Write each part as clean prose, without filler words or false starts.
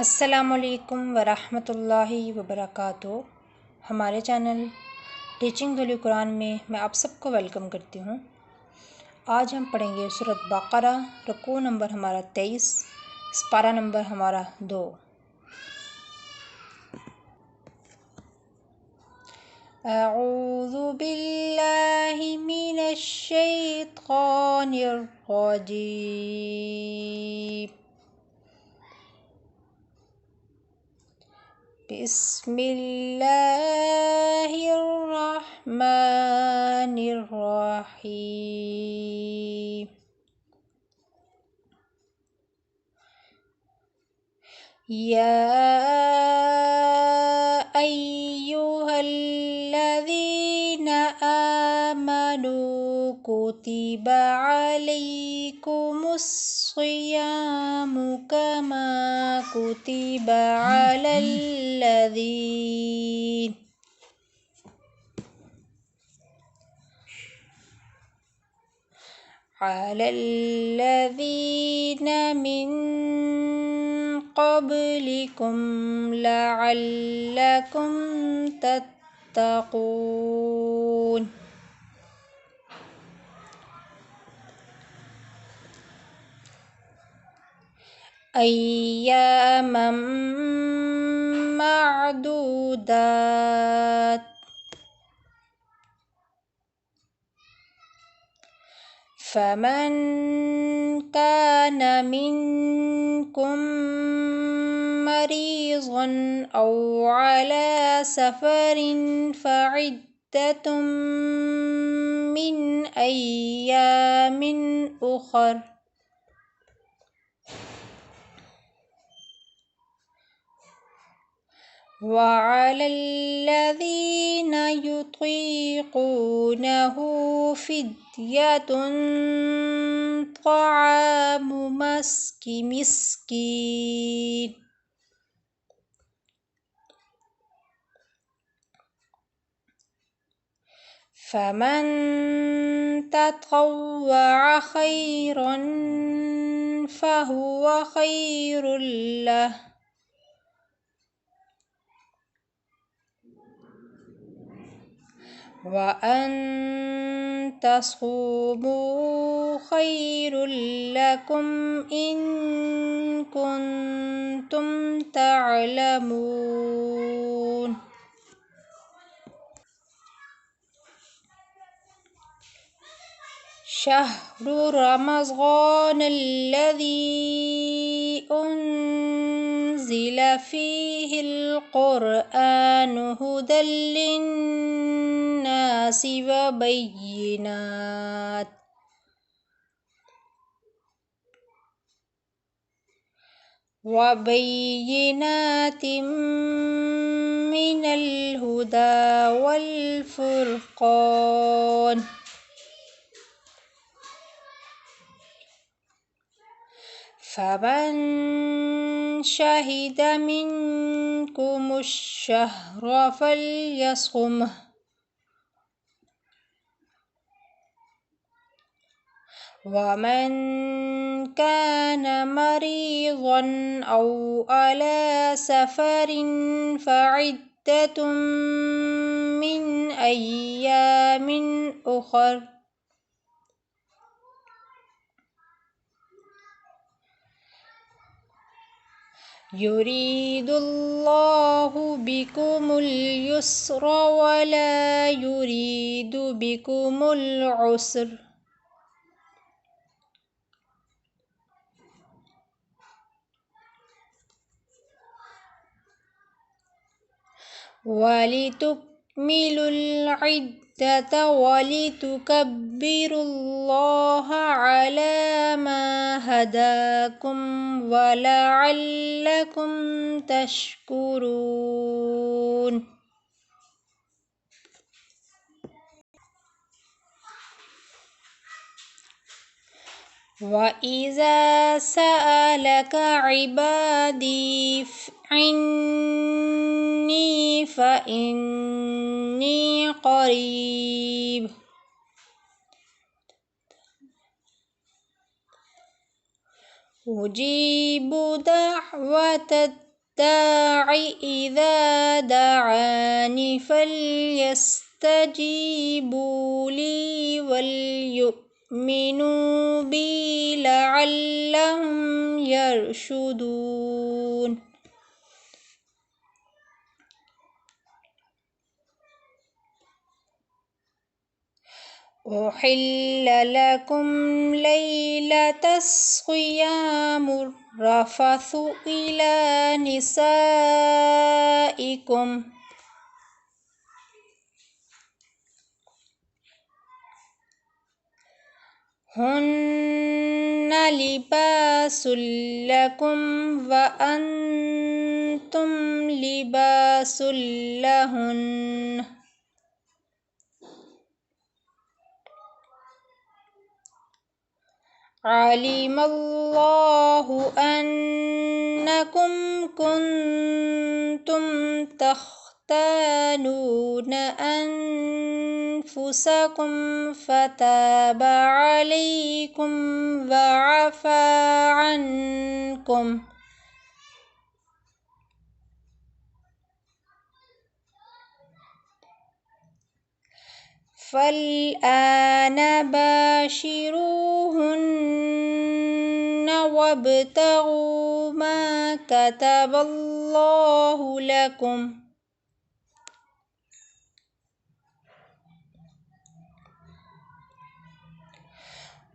अस्सलाम वालेकुम वरहमत ल्लाहि वबरकातुहू। हमारे चैनल टीचिंग वैल्यू कुरान में मैं आप सबको वेलकम करती हूँ। आज हम पढ़ेंगे सूरत बaqarah, रकू नंबर हमारा 23, पारा नंबर हमारा 2। अऊज़ु बिल्लाहि मिनश शैतानिर रजीम। बिस्मिल्लाहिर्रहमानिर्रहीम। या अय्युहल्लज़ीना आमनू कुतिबा अलैकुमुस्सियामु कमा कुतिबा अलल्लज़ीन मिन क़ब्लिकुम लअल्लकुम तत्तक़ून। अय्यामम मअदूदात। फमन कान मिनकुम मरीज़न औ अला सफरिन फ़इद्दतुम मिन अय्यामिन उख़र। वअलल्लज़ीना युतीक़ूनहु फ़िद्यतुन तआमु मिस्कीन। फमन ततव्वअ खैरन फ़हुव खैरुल लह। वअन तसूमू खैरुल लकुम इन कुन्तुम तअलमून। शहरु रमज़ानल्लज़ी उन्ज़िल फ़ीहिल क़ुरआनु हुदल लिन्नासि वबय्यिनातिम मिनल हुदा वल फ़ुरक़ान। फमन शहिद मिनकुमुश्शहर फ़ल्यसुमहु। वमन कान मरीज़न औ अला सफरिन फ़इद्दतुम मिन अय्यामिन उख़र। युरीदुल्लाहु बिकुमुल युस्र वला युरीदु बिकुमुल उस्र। वलितुकमिलुल इद्दत वलितुकब्बिरुल्लाह अला मा हदाकुम वलअल्लकुम तशकुरून। वइज़ा सअलक इबादी अन्नी फ़इन्नी क़रीब उजीबु दअवतद الداعِ إذا دعاني فليستجيبوا لي وليؤمنوا بي لعلهم يرشدون أحل لكم ليلة الصيام الرفث إلى نسائكم هن لباس لكم وأنتم لباس لهن علم الله أنكم كنتم تختانون أنفسكم فتاب عليكم وعفى عنكم فالآن باشروهن وابتغوا ما كتب الله لكم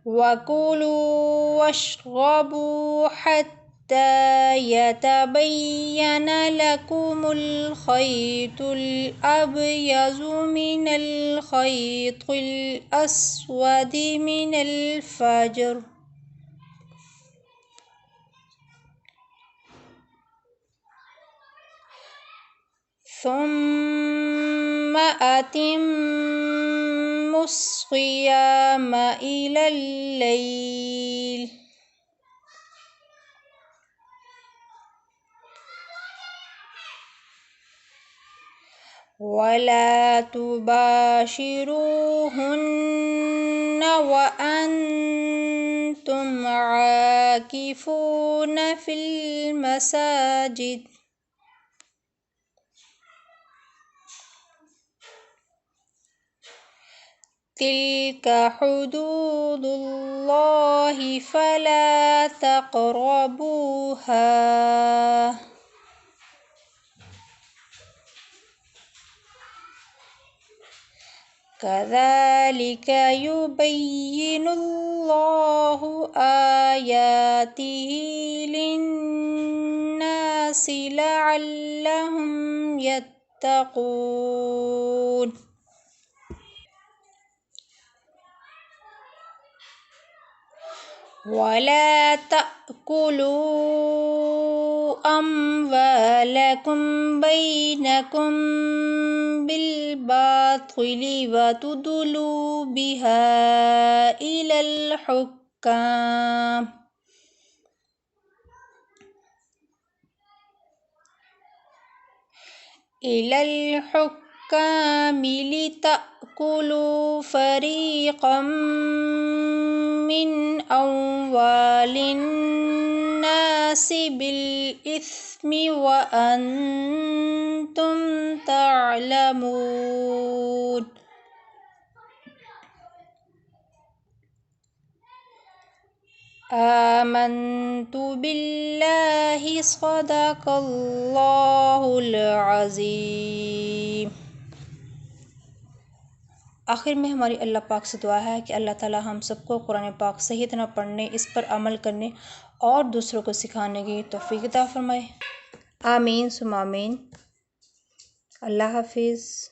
وكلوا واشربوا حتى يتبين لكم الخيط الأبيض من الخيط الأسود من الفجر ثم أتموا الصيام إلى الليل ولا تباشروهن وأنتم عاكفون في المساجد تلك حدود الله فلا تقربوها كذلك يبين الله آياته للناس لعلهم يتقون ولا تأكلوا أموالكم بينكم بالباطل وتدلوا بها إلى الحكام لتأكلوا فريقا من أموال الناس بالإثم وأنتم تعلمون آمنت بالله صدق اللہ العظیم۔ آخر میں ہماری اللہ پاک سے دعا ہے کہ اللہ تعالی ہم سب کو قرآن پاک صحیح طرح پڑھنے، اس پر عمل کرنے اور دوسروں کو سکھانے کی توفیق عطا فرمائے۔ آمین ثم آمین۔ اللہ حافظ۔